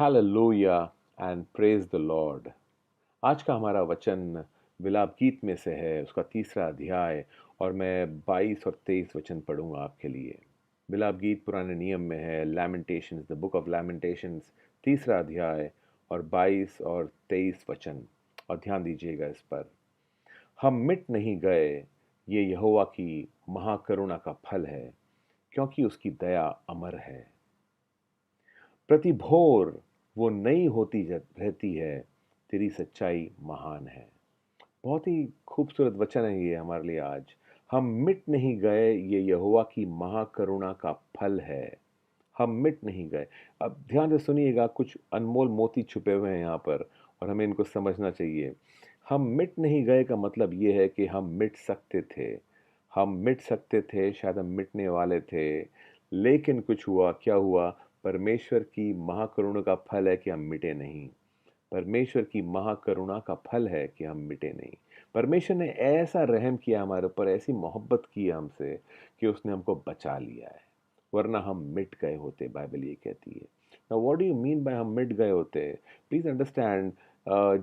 Hallelujah and praise the Lord. आज का हमारा वचन विलाप गीत में से है, उसका तीसरा अध्याय। और मैं 22 और 23 वचन पढ़ूंगा आपके लिए। विलाप गीत पुराने नियम में है, लैमेंटेशंस, द बुक ऑफ लैमेंटेशंस, तीसरा अध्याय और 22 और 23 वचन। और ध्यान दीजिएगा इस पर। हम मिट नहीं गए, ये यहोवा की महाकरुणा का फल है, क्योंकि उसकी दया अमर है। प्रति भोर वो नई होती रहती है, तेरी सच्चाई महान है। बहुत ही खूबसूरत वचन है ये हमारे लिए आज। हम मिट नहीं गए, ये यहोवा की महाकरुणा का फल है। हम मिट नहीं गए। अब ध्यान से सुनिएगा, कुछ अनमोल मोती छुपे हुए हैं यहाँ पर और हमें इनको समझना चाहिए। हम मिट नहीं गए का मतलब ये है कि हम मिट सकते थे। हम मिट सकते थे, शायद हम मिटने वाले थे, लेकिन कुछ हुआ। क्या हुआ? परमेश्वर की महाकरुणा का फल है कि हम मिटे नहीं। परमेश्वर की महाकरुणा का फल है कि हम मिटे नहीं। परमेश्वर ने ऐसा रहम किया हमारे ऊपर, ऐसी मोहब्बत की है हमसे कि उसने हमको बचा लिया है, वरना हम मिट गए होते, बाइबल ये कहती है। Now what do you mean by हम मिट गए होते? प्लीज अंडरस्टैंड,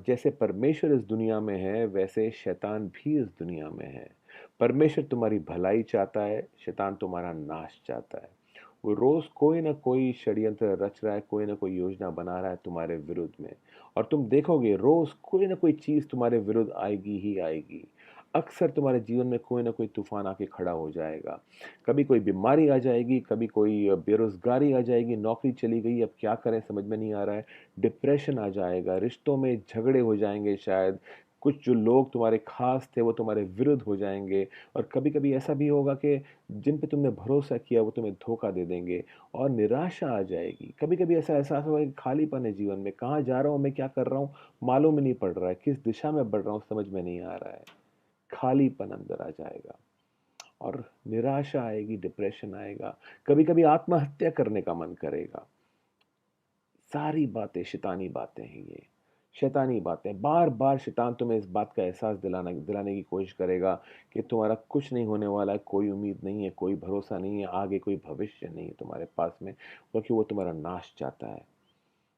जैसे परमेश्वर इस दुनिया में है, वैसे शैतान भी इस दुनिया में है। परमेश्वर तुम्हारी भलाई चाहता है, शैतान तुम्हारा नाश चाहता है। वो रोज कोई ना कोई षड्यंत्र रच रहा है, कोई ना कोई योजना बना रहा है तुम्हारे विरुद्ध में। और तुम देखोगे रोज कोई ना कोई चीज तुम्हारे विरुद्ध आएगी ही आएगी। अक्सर तुम्हारे जीवन में कोई ना कोई तूफान आके खड़ा हो जाएगा। कभी कोई बीमारी आ जाएगी, कभी कोई बेरोजगारी आ जाएगी, नौकरी चली गई, अब क्या करें समझ में नहीं आ रहा है। डिप्रेशन आ जाएगा, रिश्तों में झगड़े हो जाएंगे, शायद कुछ जो लोग तुम्हारे खास थे वो तुम्हारे विरुद्ध हो जाएंगे। और कभी कभी ऐसा भी होगा कि जिन पे तुमने भरोसा किया वो तुम्हें धोखा दे देंगे और निराशा आ जाएगी। कभी कभी ऐसा एहसास होगा कि खालीपन है जीवन में, कहाँ जा रहा हूँ, मैं क्या कर रहा हूँ, मालूम ही नहीं पड़ रहा है, किस दिशा में बढ़ रहा हूँ समझ में नहीं आ रहा है। खालीपन अंदर आ जाएगा और निराशा आएगी, डिप्रेशन आएगा। कभी कभी आत्महत्या करने का मन करेगा। सारी बातें शैतानी बातें हैं ये। शैतानी बातें बार बार शैतान तुम्हें इस बात का एहसास दिलाना दिलाने की कोशिश करेगा कि तुम्हारा कुछ नहीं होने वाला है, कोई उम्मीद नहीं है, कोई भरोसा नहीं है, आगे कोई भविष्य नहीं है तुम्हारे पास में, क्योंकि वो तुम्हारा नाश चाहता है।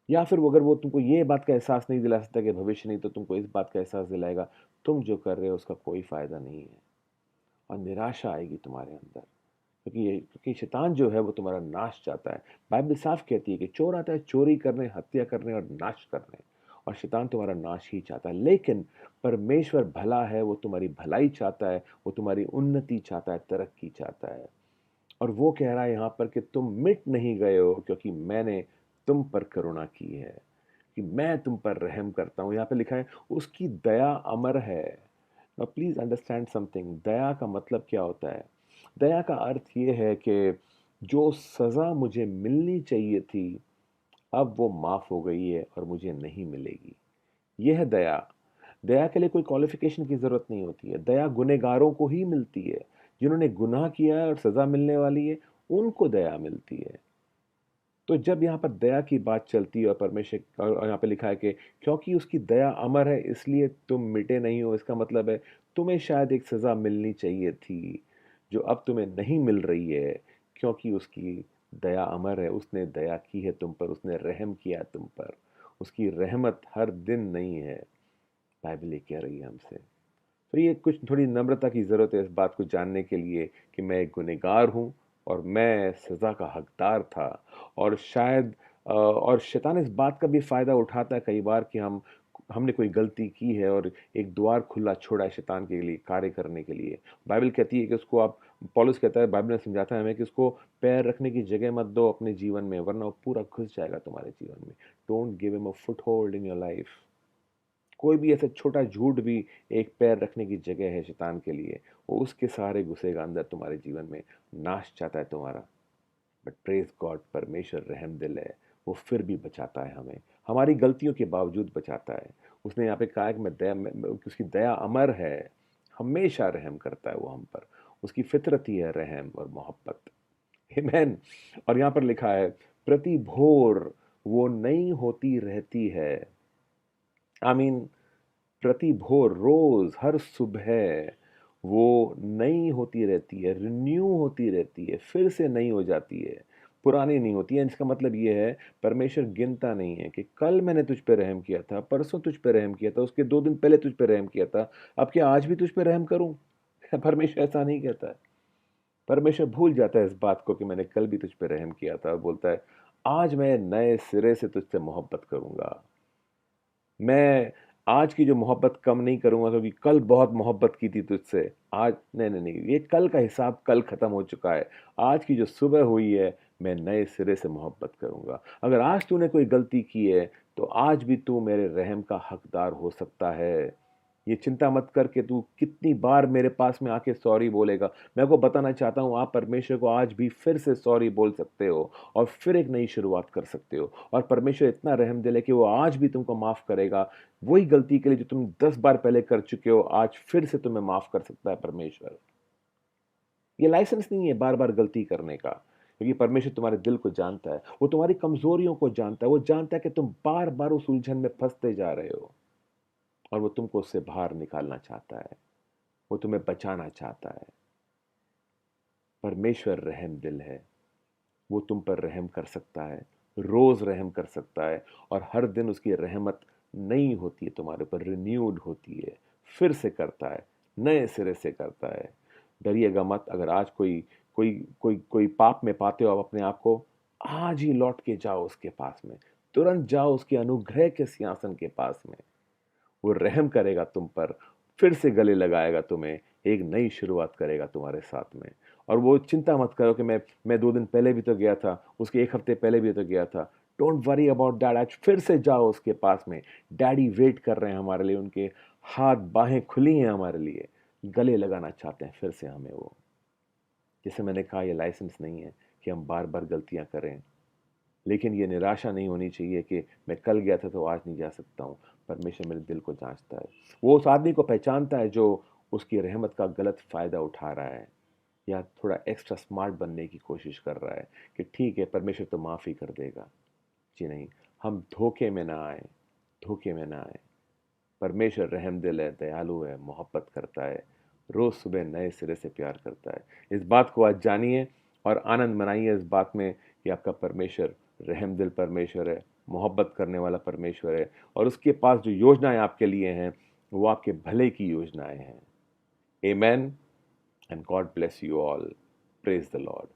या फिर अगर वो तुमको ये बात का एहसास नहीं दिला सकता कि भविष्य नहीं, तो तुमको इस बात का एहसास दिलाएगा तुम जो कर रहे हो उसका कोई फायदा नहीं है। और निराशा आएगी तुम्हारे अंदर, क्योंकि शैतान जो है वो तुम्हारा नाश चाहता है। बाइबल साफ कहती है कि चोर आता है चोरी करने, हत्या करने और नाश करने, और शैतान तुम्हारा नाश ही चाहता है। लेकिन परमेश्वर भला है, वो तुम्हारी भलाई चाहता है, वो तुम्हारी उन्नति चाहता है, तरक्की चाहता है। और वो कह रहा है यहाँ पर कि तुम मिट नहीं गए हो, क्योंकि मैंने तुम पर करुणा की है, कि मैं तुम पर रहम करता हूँ। यहाँ पे लिखा है उसकी दया अमर है। नाउ प्लीज अंडरस्टैंड समथिंग, दया का मतलब क्या होता है? दया का अर्थ ये है कि जो सज़ा मुझे मिलनी चाहिए थी, अब वो माफ़ हो गई है और मुझे नहीं मिलेगी। यह है दया। दया के लिए कोई क्वालिफिकेशन की ज़रूरत नहीं होती है। दया गुनहगारों को ही मिलती है। जिन्होंने गुनाह किया है और सज़ा मिलने वाली है, उनको दया मिलती है। तो जब यहाँ पर दया की बात चलती है और परमेश्वर, और यहाँ पे लिखा है कि क्योंकि उसकी दया अमर है इसलिए तुम मिटे नहीं हो, इसका मतलब है तुम्हें शायद एक सज़ा मिलनी चाहिए थी जो अब तुम्हें नहीं मिल रही है, क्योंकि उसकी दया अमर है। उसने दया की है तुम पर, उसने रहम किया तुम पर। उसकी रहमत हर दिन नहीं है, बाइबल ये कह रही है हमसे। तो ये कुछ थोड़ी नम्रता की ज़रूरत है इस बात को जानने के लिए कि मैं एक गुनहगार हूँ और मैं सज़ा का हकदार था। और शायद और शैतान इस बात का भी फ़ायदा उठाता है कई बार कि हमने कोई गलती की है और एक द्वार खुला छोड़ा है शैतान के लिए कार्य करने के लिए। बाइबल कहती है कि उसको आप, पौलुस कहता है, बाइबल में समझाता है हमें कि उसको पैर रखने की जगह मत दो अपने जीवन में, वरना वो पूरा घुस जाएगा तुम्हारे जीवन में। Don't give him a foot hold in your life. कोई भी ऐसा छोटा झूठ भी एक पैर रखने की जगह है शैतान के लिए। वो उसके सहारे घुसेगा अंदर तुम्हारे जीवन में, नाश चाहता है तुम्हारा। बट प्रेज गॉड, परमेश्वर रहम दिल है, वो फिर भी बचाता है हमें, हमारी गलतियों के बावजूद बचाता है। उसने यहाँ पे कहा है कि उसकी दया अमर है, हमेशा रहम करता है वो हम पर। उसकी फितरत ही है रहम और मोहब्बत। आमीन। और यहाँ पर लिखा है प्रति भोर वो नई होती रहती है। आमीन। प्रति भोर, रोज, हर सुबह वो नई होती रहती है, रिन्यू होती रहती है, फिर से नई हो जाती है। पुरानी नहीं होती है। इसका मतलब ये है, परमेश्वर गिनता नहीं है कि कल मैंने तुझ पे रहम किया था, परसों तुझ पे रहम किया था, उसके 2 दिन पहले तुझ पे रहम किया था, अब क्या आज भी तुझ पे रहम करूँ? परमेश्वर ऐसा नहीं कहता है। परमेश्वर भूल जाता है इस बात को कि मैंने कल भी तुझ पे रहम किया था, और बोलता है, आज मैं नए सिरे से तुझसे मोहब्बत करूँगा। मैं आज की जो मोहब्बत कम नहीं करूँगा, क्योंकि कल बहुत मोहब्बत की थी तुझसे। आज नहीं, नहीं, नहीं, ये कल का हिसाब कल ख़त्म हो चुका है। आज की जो सुबह हुई है, मैं नए सिरे से मोहब्बत करूँगा। अगर आज तूने कोई गलती की है, तो आज भी तू मेरे रहम का हकदार हो सकता है। ये चिंता मत कर कि तू कितनी बार मेरे पास में आके सॉरी बोलेगा। मैं आपको बताना चाहता हूँ, आप परमेश्वर को आज भी फिर से सॉरी बोल सकते हो और फिर एक नई शुरुआत कर सकते हो। और परमेश्वर इतना रहमदिल है कि वो आज भी तुमको माफ़ करेगा। वही गलती के लिए जो तुम 10 बार पहले कर चुके हो, आज फिर से तुम्हें माफ़ कर सकता है परमेश्वर। ये लाइसेंस नहीं है बार-बार गलती करने का, क्योंकि परमेश्वर तुम्हारे दिल को जानता है। वो तुम्हारी कमज़ोरियों को जानता है। वो जानता है कि तुम बार-बार उस उलझन में फँसते जा रहे हो, और वो तुमको उससे बाहर निकालना चाहता है। वो तुम्हें बचाना चाहता है। परमेश्वर रहमदिल है। वो तुम पर रहम कर सकता है, रोज़ रहम कर सकता है, और हर दिन उसकी रहमत नई होती है, तुम्हारे ऊपर रिन्यूड होती है। फिर से करता है, नए सिरे से करता है। डरिएगा मत। अगर आज कोई पाप में पाते हो आप अपने आप को, आज ही लौट के जाओ उसके पास में। तुरंत जाओ उसके अनुग्रह के सिंहासन के पास में। वो रहम करेगा तुम पर, फिर से गले लगाएगा तुम्हें, एक नई शुरुआत करेगा तुम्हारे साथ में। और वो चिंता मत करो कि मैं 2 दिन पहले भी तो गया था, उसके 1 हफ्ते पहले भी तो गया था। Don't worry about that. आज फिर से जाओ उसके पास में। डैडी वेट कर रहे हैं हमारे लिए, उनके हाथ बाहें खुली हैं हमारे लिए। गले लगाना चाहते हैं फिर से हमें वो। जैसे मैंने कहा, ये लाइसेंस नहीं है कि हम बार-बार गलतियाँ करें। लेकिन ये निराशा नहीं होनी चाहिए कि मैं कल गया था तो आज नहीं जा सकता हूँ। परमेश्वर मेरे दिल को जाँचता है। वो उस आदमी को पहचानता है जो उसकी रहमत का गलत फ़ायदा उठा रहा है, या थोड़ा एक्स्ट्रा स्मार्ट बनने की कोशिश कर रहा है कि ठीक है, परमेश्वर तो माफ़ ही कर देगा। जी नहीं, हम धोखे में ना आएँ, धोखे में ना आएँ। परमेश्वर रहमदिल है, दयालु है, मोहब्बत करता है, रोज़ सुबह नए सिरे से प्यार करता है। इस बात को आज जानिए और आनंद मनाइए इस बात में कि आपका परमेश्वर रहमदिल परमेश्वर है, मोहब्बत करने वाला परमेश्वर है, और उसके पास जो योजनाएँ आपके लिए हैं, वो आपके भले की योजनाएँ हैं। Amen, and God bless you all. Praise the Lord.